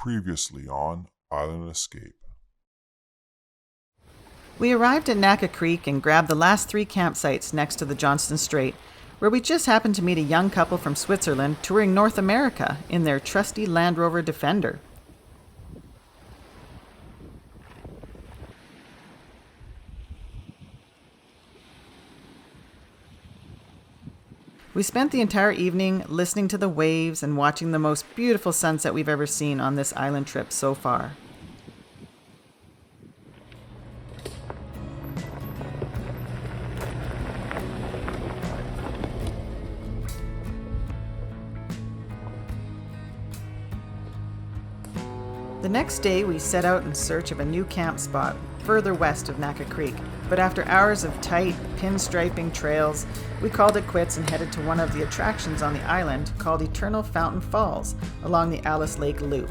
Previously on Island Escape. We arrived at Naka Creek and grabbed the last 3 campsites next to the Johnston Strait, where we just happened to meet a young couple from Switzerland touring North America in their trusty Land Rover Defender. We spent the entire evening listening to the waves and watching the most beautiful sunset we've ever seen on this island trip so far. The next day, we set out in search of a new camp spot further west of Naka Creek, but after hours of tight, pinstriping trails, we called it quits and headed to one of the attractions on the island called Eternal Fountain Falls along the Alice Lake Loop.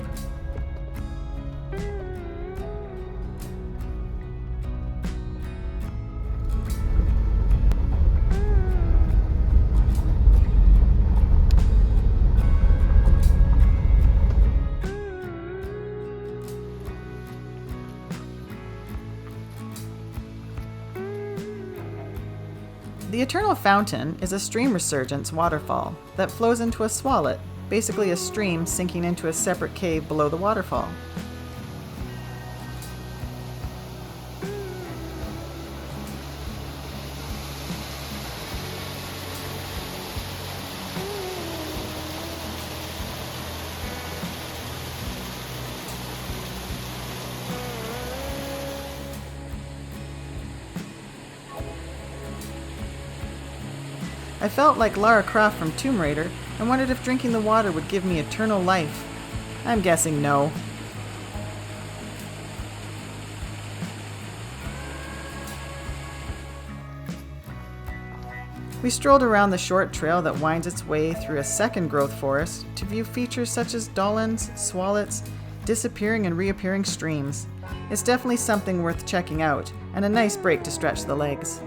The Eternal Fountain is a stream resurgence waterfall that flows into a swallet, basically a stream sinking into a separate cave below the waterfall. I felt like Lara Croft from Tomb Raider and wondered if drinking the water would give me eternal life. I'm guessing no. We strolled around the short trail that winds its way through a second growth forest to view features such as dollins, swallets, disappearing and reappearing streams. It's definitely something worth checking out, and a nice break to stretch the legs.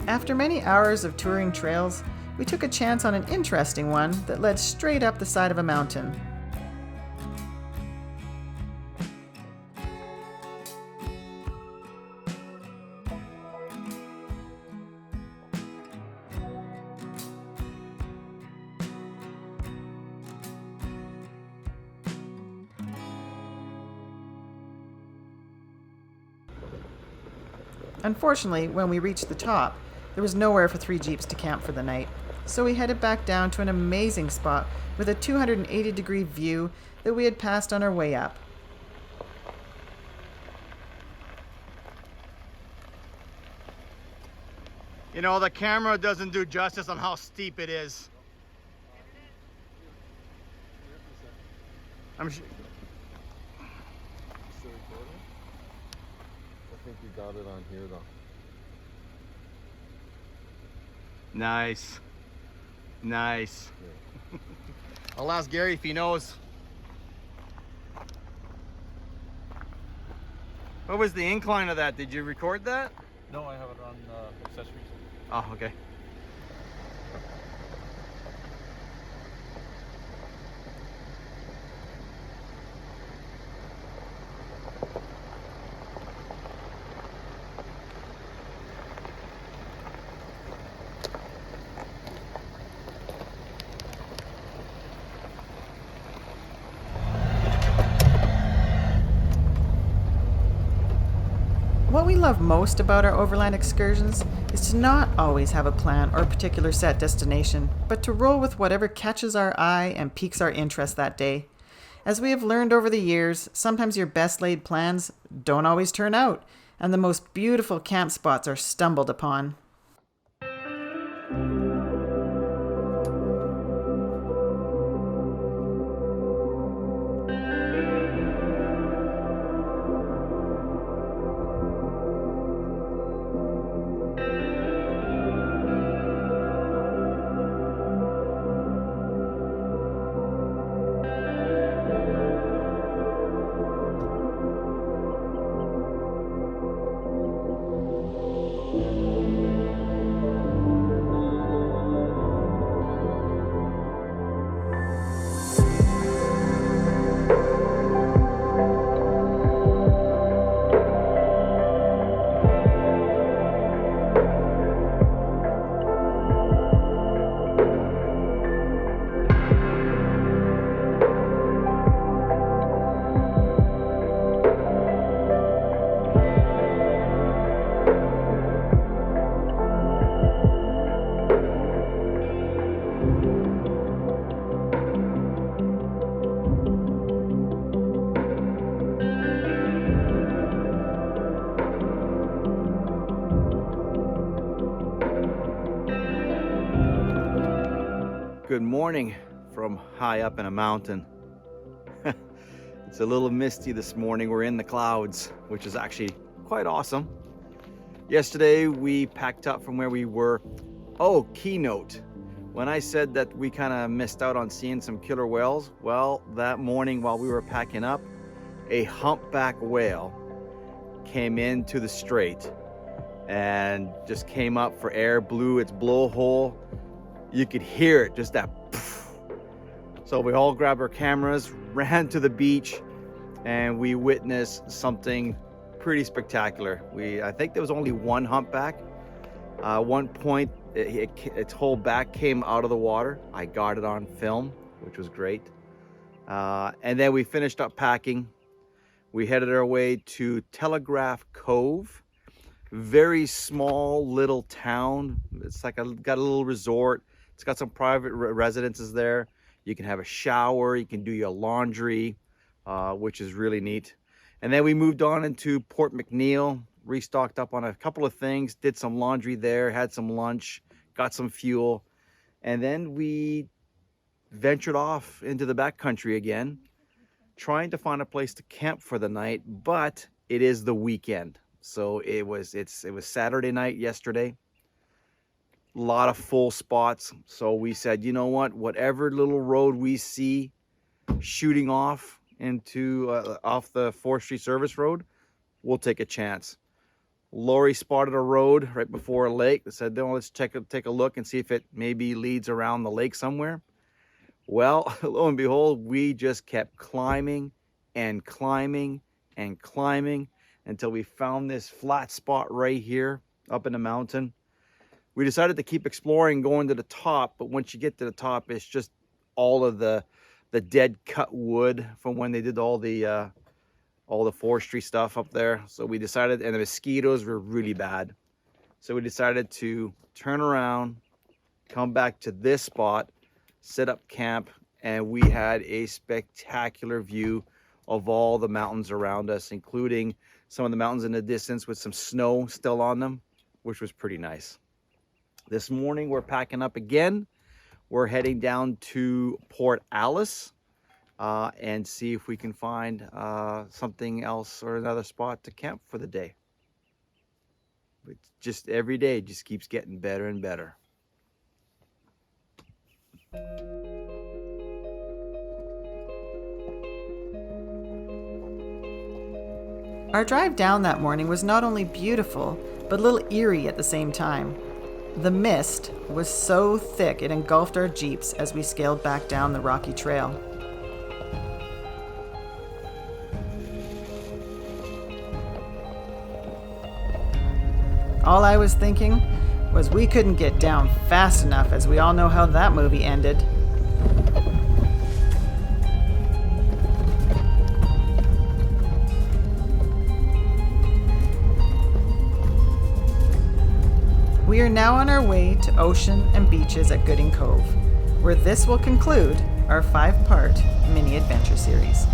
After many hours of touring trails, we took a chance on an interesting one that led straight up the side of a mountain. Unfortunately, when we reached the top, there was nowhere for 3 jeeps to camp for the night, so we headed back down to an amazing spot with a 280-degree view that we had passed on our way up. You know, the camera doesn't do justice on how steep it is. I'm sure. Still recording? I think you got it on here though. Nice. Nice. Yeah. I'll ask Gary if he knows. What was the incline of that? Did you record that? No, I have it on accessories. Oh, okay. What we love most about our overland excursions is to not always have a plan or a particular set destination, but to roll with whatever catches our eye and piques our interest that day. As we have learned over the years, sometimes your best laid plans don't always turn out, and the most beautiful camp spots are stumbled upon. Good morning from high up in a mountain. It's a little misty this morning. We're in the clouds, which is actually quite awesome. Yesterday we packed up from where we were. Oh, keynote. When I said that we kind of missed out on seeing some killer whales, well, that morning while we were packing up, a humpback whale came into the strait and just came up for air, blew its blowhole. You could hear it, just that poof. So we all grabbed our cameras, ran to the beach, and we witnessed something pretty spectacular. I think there was only one humpback. One point, its whole back came out of the water. I got it on film, which was great. And then we finished up packing. We headed our way to Telegraph Cove. Very small little town. It's like got a little resort. It's got some private residences there. You can have a shower, you can do your laundry, which is really neat. And then we moved on into Port McNeill, restocked up on a couple of things, did some laundry there, had some lunch, got some fuel. And then we ventured off into the backcountry again, trying to find a place to camp for the night, but it is the weekend. So it was Saturday night yesterday. A lot of full spots. So we said, you know what, whatever little road we see shooting off into off the Forestry Service Road, we'll take a chance. Lori spotted a road right before a lake. They said, no, let's take a look and see if it maybe leads around the lake somewhere. Well, lo and behold, we just kept climbing and climbing and climbing until we found this flat spot right here up in the mountain. We decided to keep exploring, going to the top, but once you get to the top, it's just all of the dead cut wood from when they did all the forestry stuff up there. So we decided, and the mosquitoes were really bad. So we decided to turn around, come back to this spot, set up camp, and we had a spectacular view of all the mountains around us, including some of the mountains in the distance with some snow still on them, which was pretty nice. This morning we're packing up again. We're heading down to Port Alice and see if we can find something else or another spot to camp for the day. But just every day just keeps getting better and better. Our drive down that morning was not only beautiful, but a little eerie at the same time. The mist was so thick it engulfed our jeeps as we scaled back down the rocky trail. All I was thinking was we couldn't get down fast enough, as we all know how that movie ended. We are now on our way to ocean and beaches at Gooding Cove, where this will conclude our 5-part mini adventure series.